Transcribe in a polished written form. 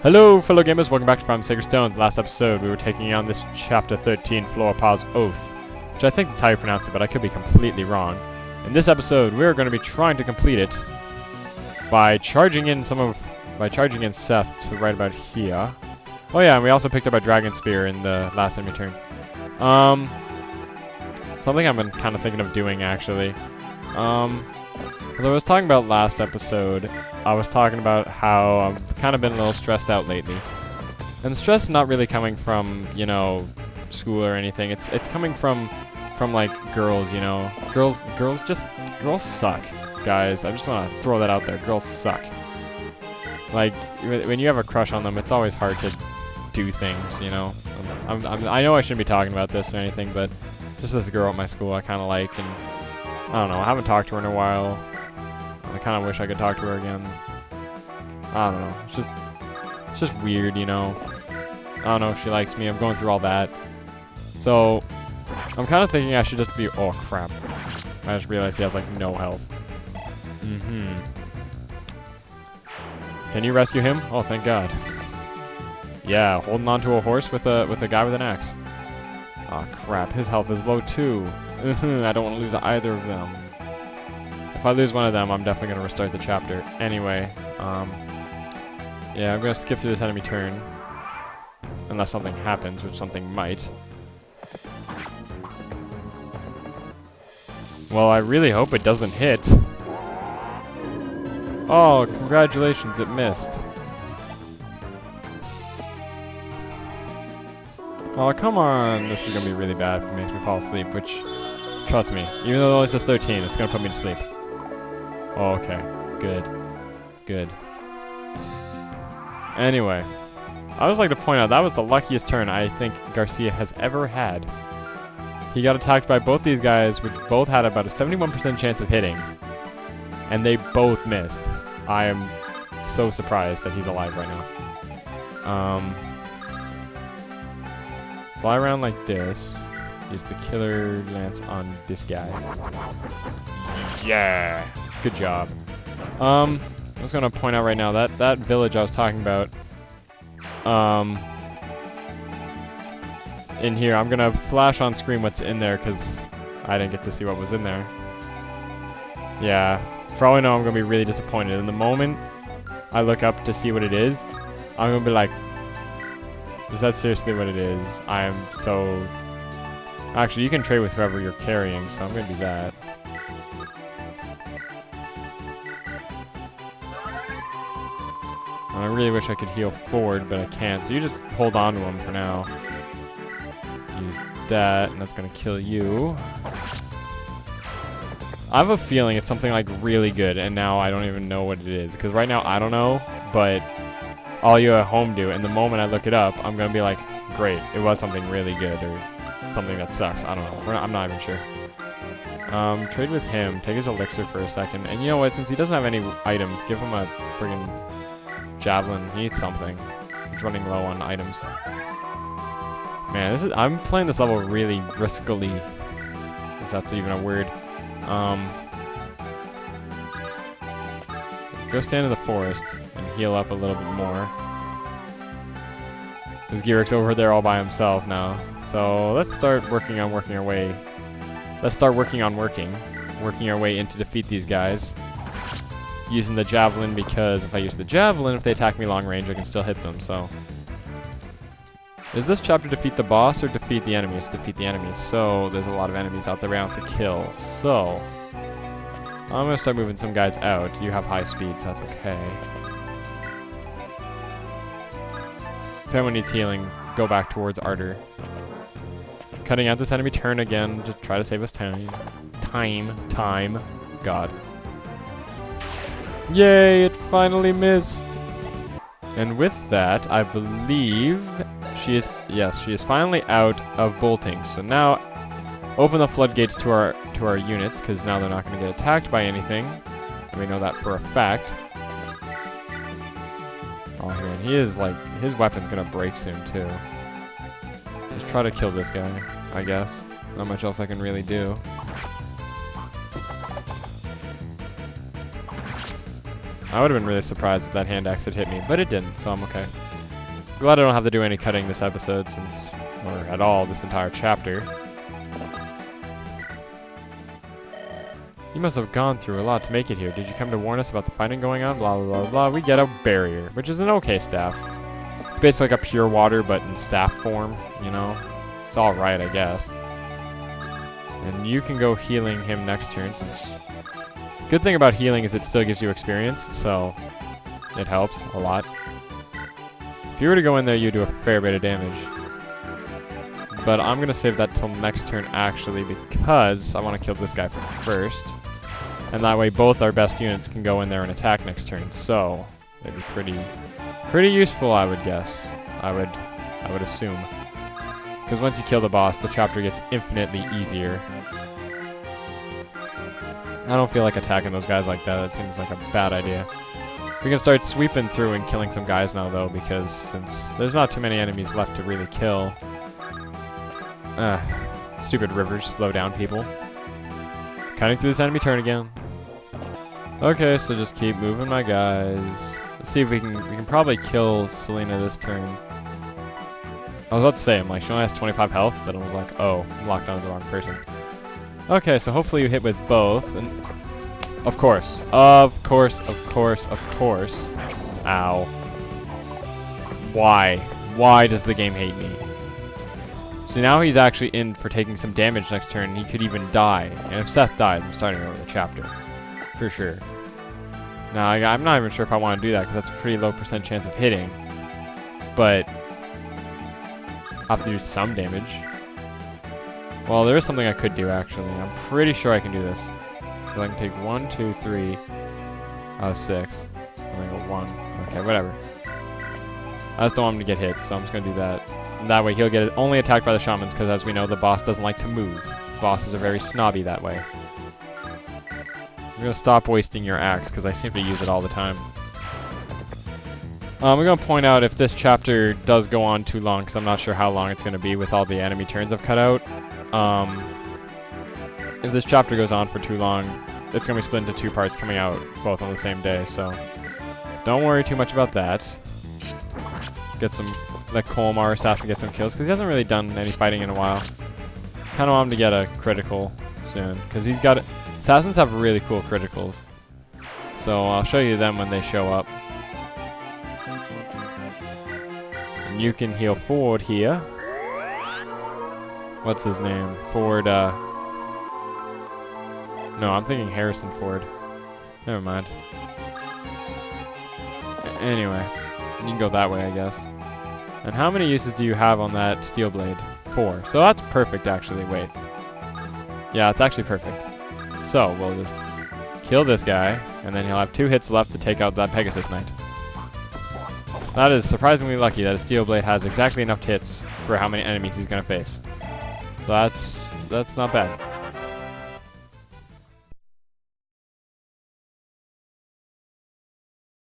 Hello, fellow gamers. Welcome back to From Sacred Stone. Last episode, we were taking on this Chapter 13, Floorpaw's Oath, which I think that's how you pronounce it, but I could be completely wrong. In this episode, we're going to be trying to complete it by charging in Seth to right about here. Oh yeah, and we also picked up a Dragon Spear in the last enemy turn. Something I've been kind of thinking of doing, actually. As I was talking about last episode, I was talking about how I've kind of been a little stressed out lately. And stress is not really coming from, you know, school or anything. It's coming from like girls, you know. Girls suck, guys. I just want to throw that out there. Girls suck. Like, when you have a crush on them, it's always hard to do things, you know. I know I shouldn't be talking about this or anything, but just this girl at my school I kind of like, and I don't know, I haven't talked to her in a while. I kind of wish I could talk to her again. I don't know. It's just weird, you know. I don't know if she likes me. I'm going through all that. So, I'm kind of thinking I should just be... Oh, crap. I just realized he has, like, no health. Can you rescue him? Oh, thank God. Yeah, holding on to a horse with a guy with an axe. Oh, crap. His health is low, too. I don't want to lose either of them. If I lose one of them, I'm definitely going to restart the chapter. Anyway, yeah, I'm going to skip through this enemy turn. Unless something happens, which something might. Well, I really hope it doesn't hit. Oh, congratulations, it missed. Oh, come on. This is going to be really bad if it makes me fall asleep, which, trust me, even though it only says 13, it's going to put me to sleep. Oh, okay. Good. Good. Anyway, I would like to point out that was the luckiest turn I think Garcia has ever had. He got attacked by both these guys, which both had about a 71% chance of hitting, and they both missed. I am so surprised that he's alive right now. Fly around like this. Use the killer lance on this guy. Yeah! Good job. I was gonna point out right now that village I was talking about, in here, I'm gonna flash on screen what's in there because I didn't get to see what was in there. Yeah, for all I know, I'm gonna be really disappointed. And the moment I look up to see what it is, I'm gonna be like, is that seriously what it is? I am so... Actually, you can trade with whoever you're carrying, so I'm gonna do that. I really wish I could heal forward, but I can't, so you just hold on to him for now. Use that, and that's gonna kill you. I have a feeling it's something like really good, and now I don't even know what it is, because right now I don't know, but all you at home do, and the moment I look it up, I'm gonna be like, great, it was something really good, or something that sucks. I don't know. I'm not even sure. Trade with him. Take his elixir for a second. And you know what? Since he doesn't have any items, give him a friggin' javelin. He needs something. He's running low on items. Man, I'm playing this level really riskily, if that's even a word. Go stand in the forest and heal up a little bit more. Because Gearic's over there all by himself now. So let's start working on working our way. Let's start working on working our way in to defeat these guys. Using the javelin, because if I use the javelin, if they attack me long range, I can still hit them. So, is this chapter defeat the boss or defeat the enemies? Defeat the enemies. So there's a lot of enemies out there around to kill. So I'm gonna start moving some guys out. You have high speed, so that's okay. If anyone needs healing, go back towards Ardor. Cutting out this enemy turn again to try to save us time. Time. God. Yay, it finally missed. And with that, I believe she is finally out of bolting. So now open the floodgates to our units, because now they're not going to get attacked by anything. And we know that for a fact. Oh man, he is like, his weapon's going to break soon too. Just try to kill this guy, I guess. Not much else I can really do. I would have been really surprised if that hand axe had hit me, but it didn't, so I'm okay. glad I don't have to do any cutting this episode or at all this entire chapter. You must have gone through a lot to make it here. Did you come to warn us about the fighting going on? Blah, blah, blah, blah. We get a barrier, which is an okay staff. It's basically like a pure water, but in staff form, you know? It's alright, I guess. And you can go healing him next turn, since... Good thing about healing is it still gives you experience, so... It helps a lot. If you were to go in there, you do a fair bit of damage. But I'm going to save that till next turn, actually, because I want to kill this guy first. And that way both our best units can go in there and attack next turn. So, it'd be pretty useful, I would guess. I would assume. Because once you kill the boss, the chapter gets infinitely easier. I don't feel like attacking those guys like that. That seems like a bad idea. We can start sweeping through and killing some guys now, though, because since there's not too many enemies left to really kill. Stupid rivers slow down people. Cutting through this enemy turn again. Okay, so just keep moving my guys. Let's see if we can probably kill Selena this turn. I was about to say, she only has 25 health, but I was like, oh, I'm locked onto the wrong person. Okay, so hopefully you hit with both, and of course. Ow. Why? Why does the game hate me? So now he's actually in for taking some damage next turn, and he could even die. And if Seth dies, I'm starting over the chapter. For sure. Now, I'm not even sure if I want to do that, because that's a pretty low % chance of hitting. But I have to do some damage. Well, there is something I could do, actually. I'm pretty sure I can do this. So I can take 1, 2, 3 out of 6. And then go 1. Okay, whatever. I just don't want him to get hit, so I'm just going to do that. And that way he'll get only attacked by the shamans, because as we know, the boss doesn't like to move. Bosses are very snobby that way. I'm going to stop wasting your axe, because I seem to use it all the time. I'm going to point out if this chapter does go on too long, because I'm not sure how long it's going to be with all the enemy turns I've cut out. If this chapter goes on for too long, it's going to be split into 2 parts coming out both on the same day, so don't worry too much about that. Let Colmar assassin get some kills, because he hasn't really done any fighting in a while. Kind of want him to get a critical soon, because he's got assassins have really cool criticals. So I'll show you them when they show up. And you can heal Ford here. What's his name? Ford, No, I'm thinking Harrison Ford. Never mind. Anyway, you can go that way, I guess. And how many uses do you have on that steel blade? 4. So that's perfect, actually. Wait. Yeah, it's actually perfect. So we'll just kill this guy, and then he'll have 2 hits left to take out that Pegasus Knight. That is surprisingly lucky that a steel blade has exactly enough hits for how many enemies he's going to face. So that's not bad.